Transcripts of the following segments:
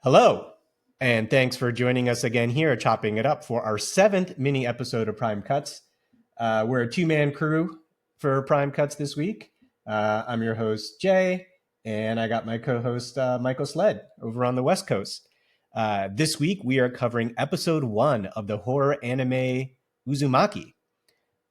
Hello, and thanks for joining us again here at Chopping It Up for our seventh mini episode of Prime Cuts. We're a two-man crew for Prime Cuts this week. I'm your host, Jay, and I got my co-host, Michael Sled, over on the West Coast. This week, we are covering episode 1 of the horror anime Uzumaki.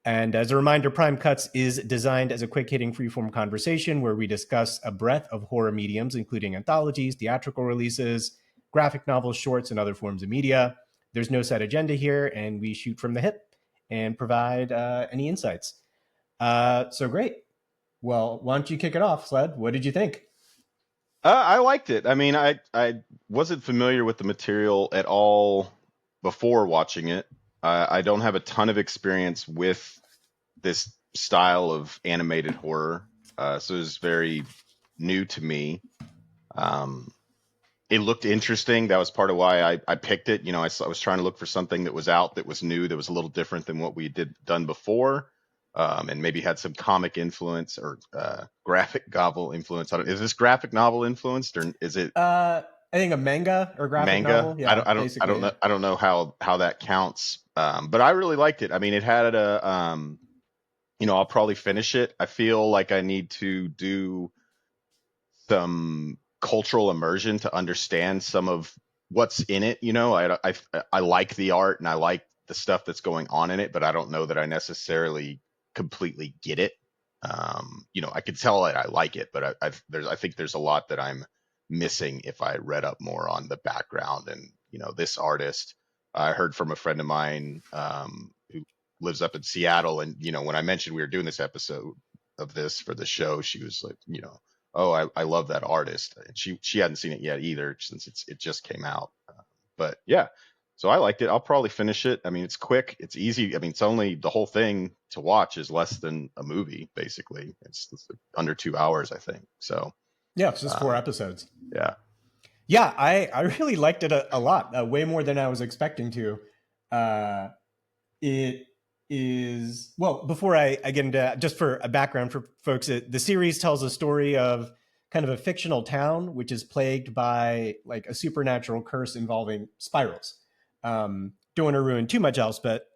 And as a reminder, Prime Cuts is designed as a quick-hitting freeform conversation where we discuss a breadth of horror mediums, including anthologies, theatrical releases, graphic novels, shorts, and other forms of media. There's no set agenda here, and we shoot from the hip and provide any insights. So great. Well, why don't you kick it off, Sled? What did you think? I liked it. I mean, I wasn't familiar with the material at all before watching it. I don't have a ton of experience with this style of animated horror, so it was very new to me. Um, it looked interesting. That was part of why I picked it. I was trying to look for something that was out, that was new, that was a little different than what we done before, and maybe had some comic influence or graphic novel influence. Is this graphic novel influenced, or is it I think a manga or graphic manga? novel. Yeah, I basically. don't know. I don't know how that counts. But I really liked it. I mean, it had I'll probably finish it. I feel like I need to do some cultural immersion to understand some of what's in it. I like the art and I like the stuff that's going on in it, but I don't know that I necessarily completely get it. I could tell that I like it, but I think there's a lot that I'm missing if I read up more on the background. And this artist, I heard from a friend of mine who lives up in Seattle, and when I mentioned we were doing this episode of this for the show, she was like, oh, I love that artist. And she hadn't seen it yet either, since it just came out. But yeah, so I liked it. I'll probably finish it. I mean, it's quick, it's easy. I mean, it's only, the whole thing to watch is less than a movie, basically. It's under 2 hours, I think. So Yeah, it's just four um, episodes. yeah, Yeah, I really liked it a lot, way more than I was expecting to. Uh, it is, well, before I get into, just for a background for folks, the series tells a story of kind of a fictional town which is plagued by like a supernatural curse involving spirals. Don't want to ruin too much else, but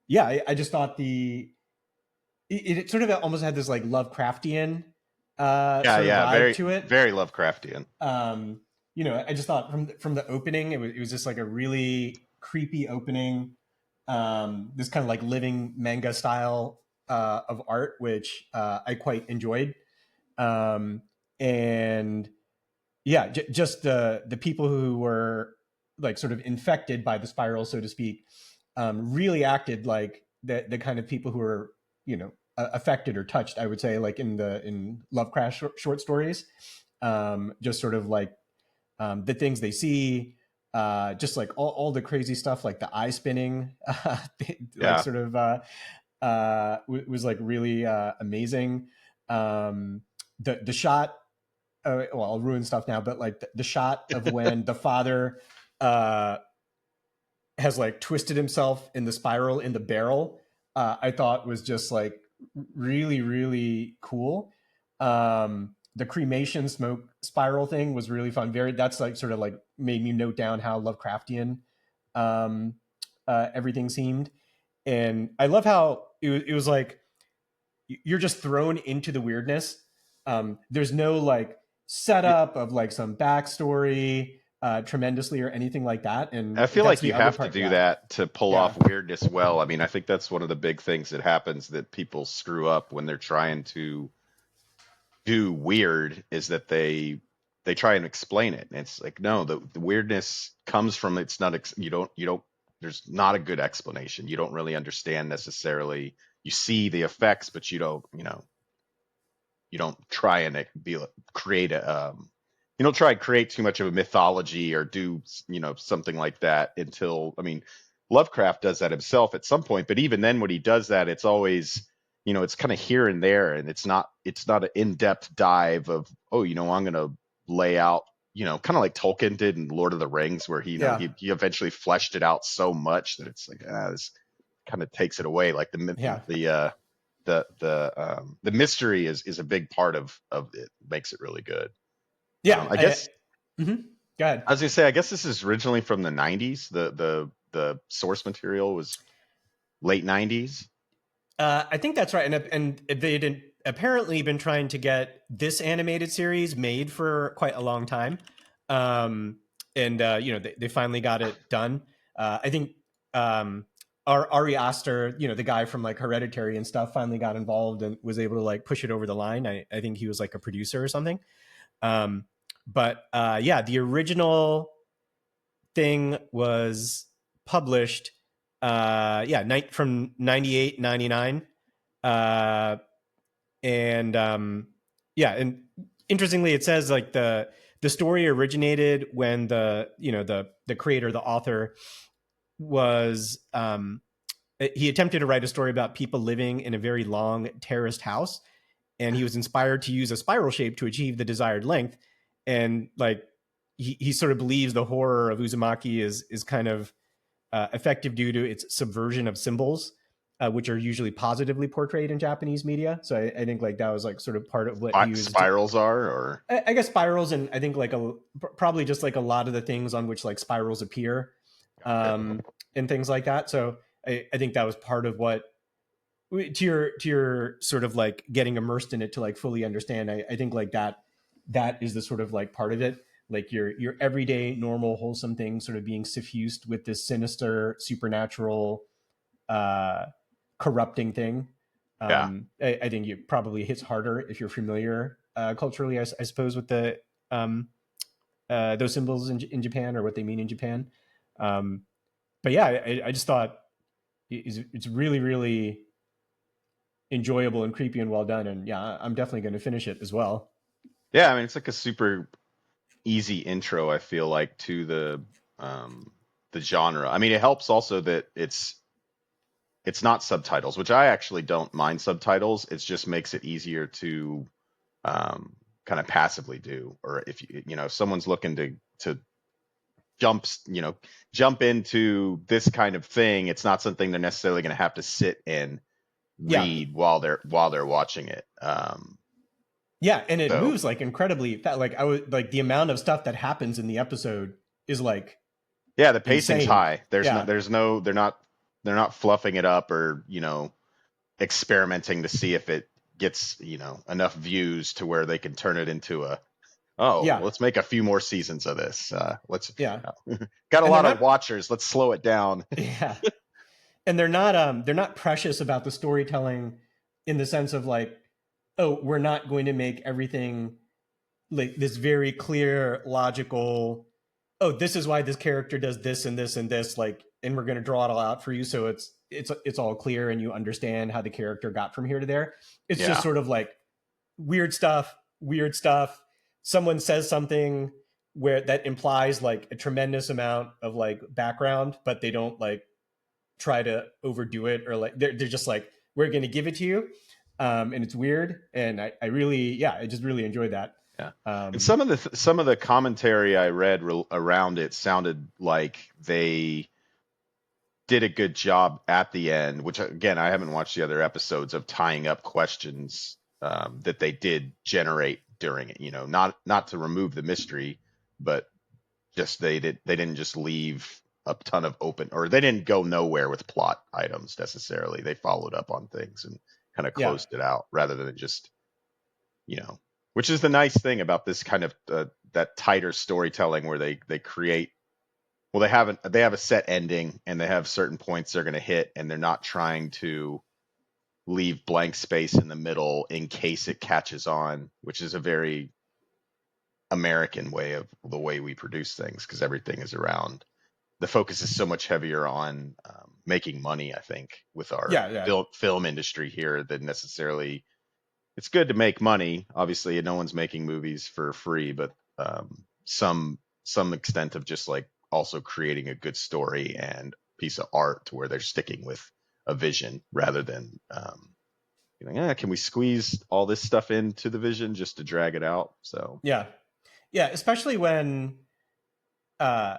yeah, I just thought it sort of almost had this like Lovecraftian yeah, sort of yeah. vibe Very, to it. very Lovecraftian. um, I just thought from the opening, it was just like a really creepy opening. This kind of like living manga style of art, which I quite enjoyed. Um, and yeah, just the people who were like sort of infected by the spiral, so to speak, really acted like the kind of people who were affected or touched. I would say, like in Lovecraft short stories, just sort of like the things they see, just like all the crazy stuff, like the eye spinning, like Yeah. sort of was like really amazing. The shot, well, I'll ruin stuff now, but like the shot of when the father uh, has like twisted himself in the spiral in the barrel, I thought was just like really, really cool. The cremation smoke spiral thing was really fun. That's like sort of like made me note down how Lovecraftian um, everything seemed. And I love how it was like you're just thrown into the weirdness. There's no like setup of like some backstory tremendously or anything like that. And I feel that's like the you other have to part. do Yeah. that to pull Yeah. off weirdness well. I mean, I think that's one of the big things that happens, that people screw up when they're trying to do weird, is that they try and explain it. And it's like, no, the weirdness comes from, it's not you don't there's not a good explanation. You don't really understand necessarily. You see the effects, but you don't try and create a you don't try and create too much of a mythology or do something like that until, I mean, Lovecraft does that himself at some point, but even then when he does that, it's always, it's kind of here and there, and it's not an in-depth dive of, oh, I'm going to lay out, kind of like Tolkien did in Lord of the Rings, where Yeah. he eventually fleshed it out so much that it's like, this kind of takes it away. Like Yeah. the mystery is a big part of it, makes it really good. Yeah. I guess Mhm. Go ahead. I was gonna say, I guess this is originally from the '90s. The source material was late '90s. I think that's right, and they'd apparently been trying to get this animated series made for quite a long time, and they finally got it done. I think um, Ari Aster, the guy from like Hereditary and stuff, finally got involved and was able to like push it over the line. I think he was like a producer or something. Um, but yeah, the original thing was published from 98 99, uh and yeah, and interestingly it says like the story originated when the creator, the author, was he attempted to write a story about people living in a very long terraced house, and he was inspired to use a spiral shape to achieve the desired length. And like he sort of believes the horror of Uzumaki is kind of effective due to its subversion of symbols, which are usually positively portrayed in Japanese media. So I think like that was like sort of part of what he was. Spirals are, or I guess spirals, and I think like probably just like a lot of the things on which like spirals appear, gotcha. um, and things like that. So I think that was part of what, to your sort of like getting immersed in it to like fully understand. I think like that is the sort of like part of it, like your everyday normal wholesome thing sort of being suffused with this sinister supernatural uh corrupting thing. Yeah, I think it probably hits harder if you're familiar culturally, I suppose, with the those symbols in Japan, or what they mean in Japan. um but yeah, I just thought it's really really enjoyable and creepy and well done. And yeah, I'm definitely going to finish it as well. yeah. I mean, it's like a super easy intro. I feel like to um the genre. I mean, it helps also that it's not subtitles, which I actually don't mind subtitles. It just makes it easier to um, kind of passively do. Or if if someone's looking to jumps, jump into this kind of thing, it's not something they're necessarily going to have to sit and Yeah, read while they're watching it. yeah, and it So moves like incredibly fast. Like I would like the amount of stuff that happens in the episode is like yeah, the pacing's insane. high. There's no Yeah, there's no they're not fluffing it up or experimenting to see if it gets enough views to where they can turn it into a, oh, yeah, let's make a few more seasons of this. Let's yeah, got a and they're lot of not. watchers. Let's slow it down. Yeah, and they're not precious about the storytelling in the sense of like, oh, we're not going to make everything like this very clear, logical, oh, this is why this character does this and this and this, like, and we're going to draw it all out for you, so it's all clear and you understand how the character got from here to there. It's just Yeah, sort of like weird stuff, weird stuff. Someone says something where that implies like a tremendous amount of like background, but they don't like try to overdo it, or like they're just like, we're going to give it to you. And it's weird, and I really, yeah, I just really enjoyed that. yeah. And um some of the commentary I read around it sounded like they did a good job at the end, which again, I haven't watched the other episodes, of tying up questions that they did generate during it. Not to remove the mystery, but just they didn't just leave a ton of open, or they didn't go nowhere with plot items necessarily. They followed up on things and kind of yeah, closed it out rather than just you know which is the nice thing about this kind of that tighter storytelling where they create, well, they have a set ending and they have certain points they're going to hit, and they're not trying to leave blank space in the middle in case it catches on, which is a very American way of the way we produce things, because everything is around, the focus is so much heavier on making money, I think, with our yeah, yeah, film industry here than necessarily. It's good to make money. Obviously, no one's making movies for free, but some extent of just like also creating a good story and piece of art to where they're sticking with a vision rather than can we squeeze all this stuff into the vision just to drag it out? So yeah, yeah, especially when uh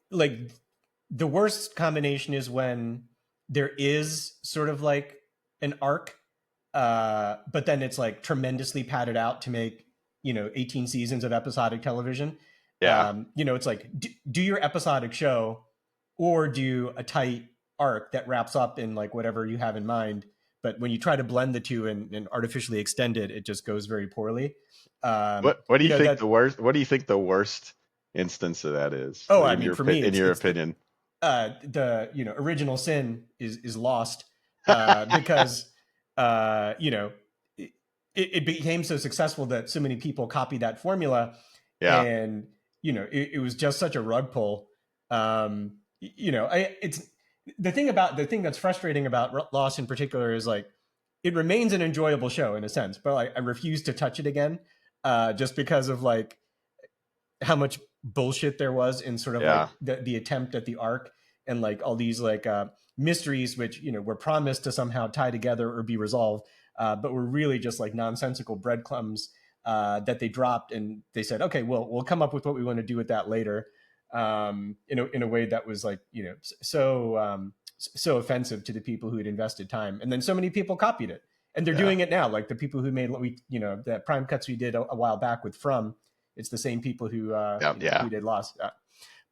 like the worst combination is when there is sort of like an arc, but then it's like tremendously padded out to make 18 seasons of episodic television. Yeah. It's like do your episodic show or do a tight arc that wraps up in like whatever you have in mind. But when you try to blend the two and artificially extend it, it just goes very poorly. What do You you know think that. the worst? What do you think the worst instance of that is, Oh, like I mean, for me, in your it's opinion? the original sin is lost because you know it, it became so successful that so many people copied that formula, Yeah. and it was just such a rug pull. It's the thing that's frustrating about Lost in particular is like it remains an enjoyable show in a sense, but I refuse to touch it again, just because of like how much bullshit there was in sort of Yeah. like the attempt at the arc and like all these like mysteries which were promised to somehow tie together or be resolved, but were really just like nonsensical breadcrumbs that they dropped, and they said, okay, well, we'll come up with what we want to do with that later, in a way that was like so offensive to the people who had invested time, and then so many people copied it, and they're Yeah. doing it now. Like the people who made that prime cuts we did a while back with From, it's the same people who Yeah. Yeah. who did Lost.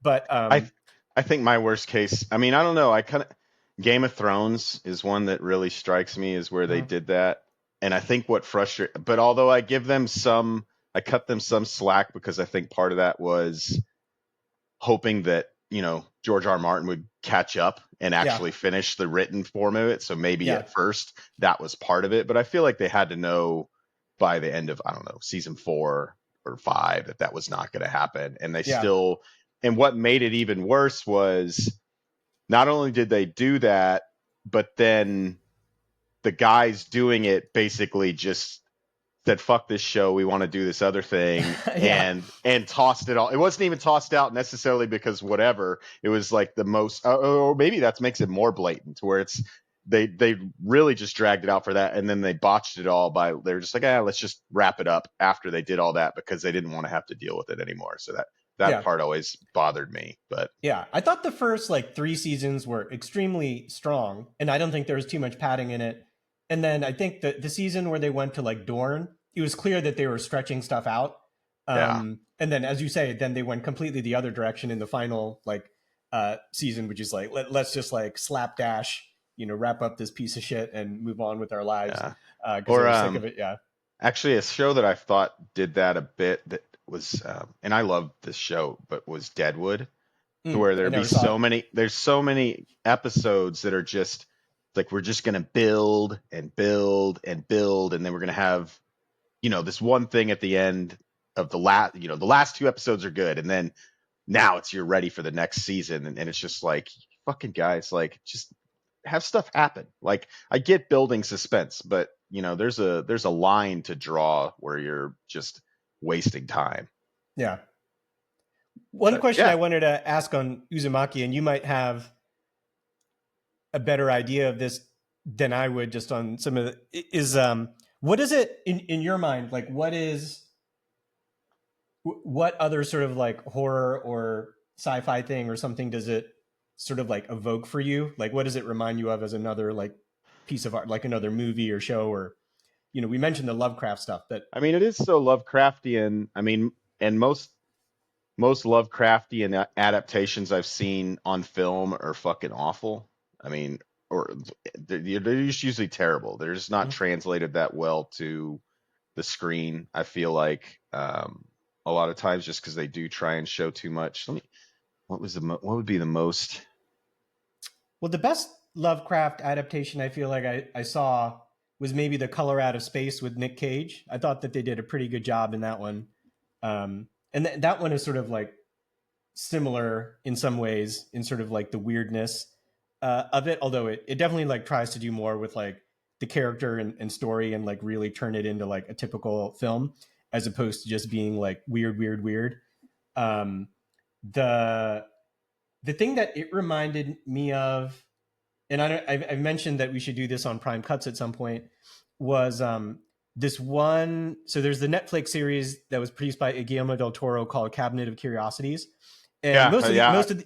But I th- I think my worst case. I mean, I don't know. I kind of Game of Thrones is one that really strikes me is where they mhm. did that, and I think what frustrate. But although I cut them some slack because I think part of that was hoping that George R. R. Martin would catch up and Yeah, actually finish the written form of it. So maybe yeah, at first that was part of it, but I feel like they had to know by the end of, I don't know, season 4 or 5 that that was not going to happen, and they yeah, still. And what made it even worse was not only did they do that, but then the guys doing it basically just said fuck this show, we want to do this other thing, yeah, and tossed it all. It wasn't even tossed out necessarily because whatever, it was like the most, or maybe that makes it more blatant where it's they really just dragged it out for that, and then they botched it all by they were just like, let's just wrap it up after they did all that because they didn't want to have to deal with it anymore. So that yeah. part always bothered me. But Yeah, I thought the first like 3 seasons were extremely strong, and I don't think there was too much padding in it. And then I think the season where they went to like Dorne, it was clear that they were stretching stuff out. yeah, And then, as you say, then they went completely the other direction in the final like season, which is like let's just like slapdash, wrap up this piece of shit and move on with our lives yeah. because they Or were sick of it. Yeah. actually, a show that I thought did that a bit that was, and I love this show, but was Deadwood, to where I there'd be never saw it. there's so many episodes that are just like we're just gonna build and build and build, and then we're gonna have this one thing at the end of the last 2 episodes are good, and then now you're ready for the next season, and it's just like fucking guys, like just have stuff happen. Like I get building suspense, but there's a line to draw where you're just wasting time. Yeah. One But question I yeah, wanted to ask on Uzumaki, and you might have a better idea of this than I would just on some of the is what is it in your mind, like what other sort of like horror or sci-fi thing or something does it sort of like evoke for you, like what does it remind you of as another like piece of art, like another movie or show, or we mentioned the Lovecraft stuff, but I mean it is so Lovecraftian. I mean, and most Lovecraftian adaptations I've seen on film are fucking awful. I mean, or they're just usually terrible. They're just not translated that well to the screen. I feel like a lot of times just because they do try and show too much. What would be the most? well, the best Lovecraft adaptation I feel like I saw was maybe The Color Out of Space with Nick Cage. I thought that they did a pretty good job in that one. And that one is sort of like similar in some ways in sort of like the weirdness of it, although it definitely like tries to do more with like the character and story and like really turn it into like a typical film as opposed to just being like weird. Um, the the thing that it reminded me of, and I've mentioned that we should do this on Prime Cuts at some point, was this one. So there's the Netflix series that was produced by Guillermo del Toro called Cabinet of Curiosities, and Yeah, yeah. I most of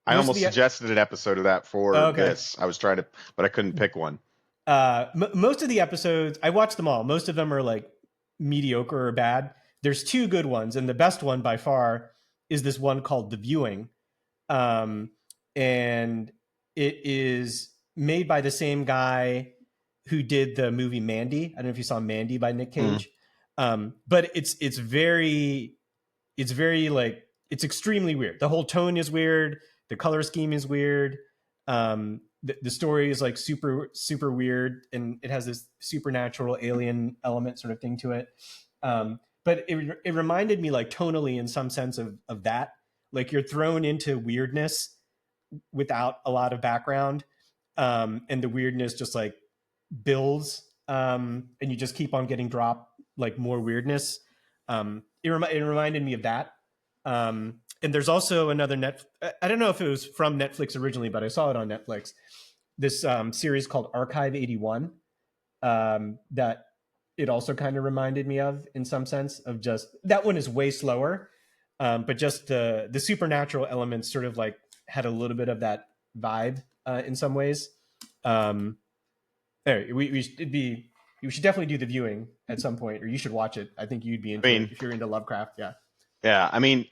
almost the suggested an episode of that for okay. this. I was trying to, but I couldn't pick one. Most of the episodes, I watched them all. Most of them are like mediocre or bad. There's two good ones, and the best one by far is this one called The Viewing, um, and it is made by the same guy who did the movie Mandy. I don't know if you saw Mandy by Nick Mm. Cage, but it's very like it's extremely weird. The whole tone is weird. The color scheme is weird. The story is like super super weird, and it has this supernatural alien element sort of thing to it. But it reminded me like tonally in some sense of that. Like you're thrown into weirdness without a lot of background, and the weirdness just like builds, and you just keep on getting dropped like more weirdness. It reminded me of that. And there's also another I don't know if it was from Netflix originally, but I saw it on Netflix. This series called Archive 81, that it also kind of reminded me of in some sense of just that one is way slower, but just the supernatural elements sort of like had a little bit of that vibe in some ways. Um, there, we should definitely do The Viewing at some point, or you should watch it. I think you'd be I into it mean, if you're into Lovecraft. Yeah. yeah, I mean,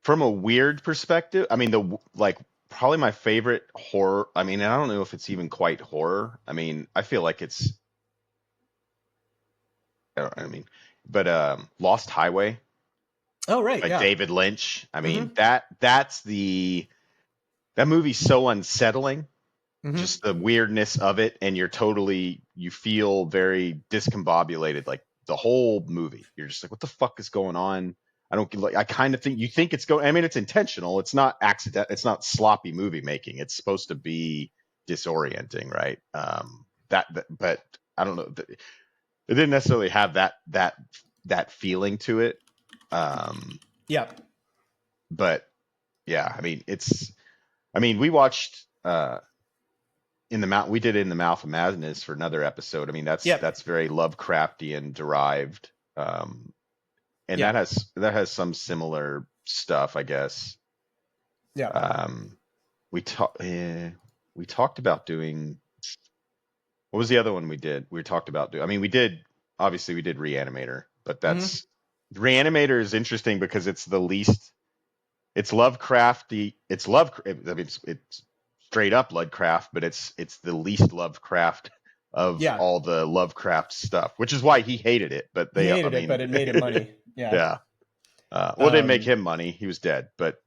from a weird perspective, I mean, like probably my favorite horror. I mean, I don't know if it's even quite horror. I mean, I feel like it's, I mean, but Lost Highway Oh right. by Yeah. David Lynch. I Mm-hmm. mean, that movie's so unsettling, Mm-hmm. just the weirdness of it, and you feel very discombobulated like the whole movie. You're just like, what the fuck is going on? I don't like, I kind of think you think it's going, I mean, it's intentional, it's not accident, it's not sloppy movie making, it's supposed to be disorienting, right? But I don't know, it didn't necessarily have that feeling to it. um Yeah. but yeah, I mean, we watched in the mouth we did In the Mouth of Madness for another episode. I mean, Yep. that's very Lovecraftian derived, and Yeah. that has some similar stuff, I guess. Yeah. um we talked about doing, what was the other one we talked about doing? I mean, we did Reanimator, but Mm-hmm. Reanimator is interesting because it's the least, it's Lovecrafty. It's love. I mean, it's straight up Lovecraft, but it's the least Lovecraft of Yeah. all the Lovecraft stuff, which is why he hated it. But He I hated it, mean, but it made him money. Yeah. yeah. Well, it didn't make Um, him money. He was dead. But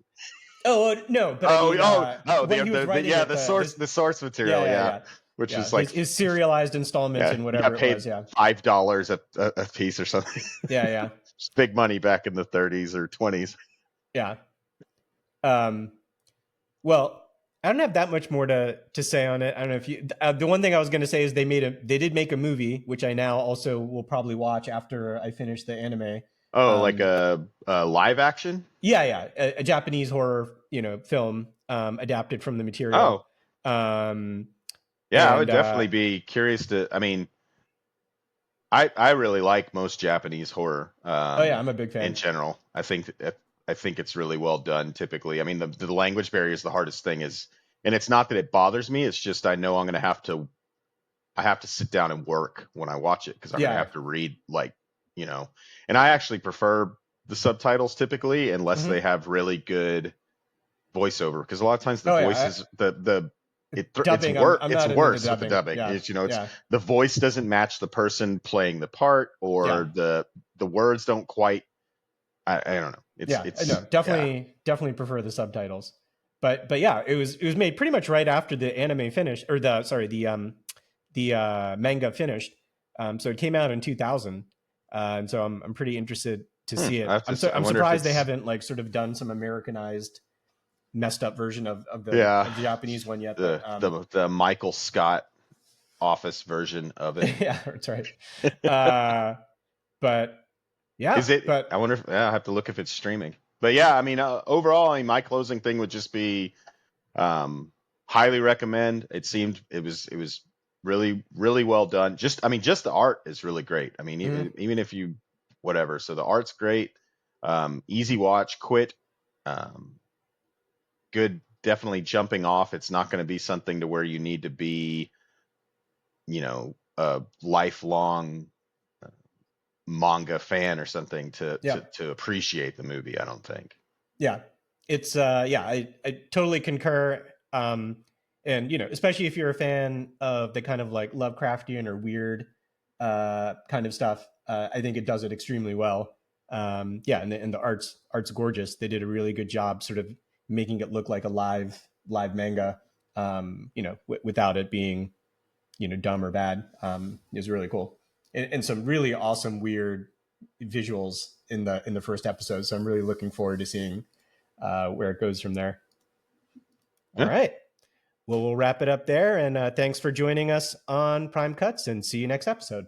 no, but I mean, the, when he was writing yeah, it, the source yeah, material, yeah, yeah, yeah, which yeah, was like, his serialized installments yeah, and he got whatever it paid was. Yeah. $5 a piece or something. Yeah. Yeah. It's big money back in the 30s or 20s. Yeah. Um, well, I don't have that much more to say on it. I don't know if you. The one thing I was going to say is they did make a movie, which I now also will probably watch after I finish the anime. Oh, like Um, a live action? yeah, yeah, a Japanese horror, film, adapted from the material. Oh, Um, yeah, I and would definitely be curious to. I mean, I really like most Japanese horror, oh yeah, I'm a big in fan. general. I think it's really well done. Typically, I mean, the language barrier is the hardest thing. And it's not that it bothers me. It's just I know I'm gonna have to. I have to sit down and work when I watch it because I'm gonna Yeah. have to read, like, you know. And I actually prefer the subtitles typically, unless they Hmm. have really good voiceover, because a lot of times the Oh yeah, voices, the dubbing. I'm it's not into the worse with the dubbing. dubbing. Yeah, It's, it's yeah, the voice doesn't match the person playing the part, yeah, or the words don't quite, I don't know. yeah. No, Yeah. definitely prefer the subtitles. But yeah, it was made pretty much right after the anime finished, or the manga finished. So it came out in 2000, and so I'm pretty interested to see I it. have to say, I I'm wonder if surprised they it's, haven't like sort of done some Americanized, messed up version yeah, of the Japanese one yet. But the Michael Scott Office version of it. yeah, that's right. Uh, but Is yeah, it? but I wonder if, yeah, I have to look if it's streaming. But yeah, I mean, overall, I mean, my closing thing would just be, Um, highly recommend. It was really really well done. Just, I mean, just the art is really great. I mean, mhm, even if you, whatever. So the art's great. Easy watch, quick. Um, good. Definitely jumping off. It's not going to be something to where you need to be, a lifelong manga fan or something to yeah. to appreciate the movie. I don't think. Yeah, it's I totally concur. And especially if you're a fan of the kind of like Lovecraftian or weird kind of stuff, I think it does it extremely well. Yeah, and the art's gorgeous. They did a really good job, sort of making it look like a live manga. Without it being dumb or bad. Is really cool, and some really awesome weird visuals in the first episode. So I'm really looking forward to seeing where it goes from there. All Yeah. right. Well, we'll wrap it up there. And thanks for joining us on Prime Cuts, and see you next episode.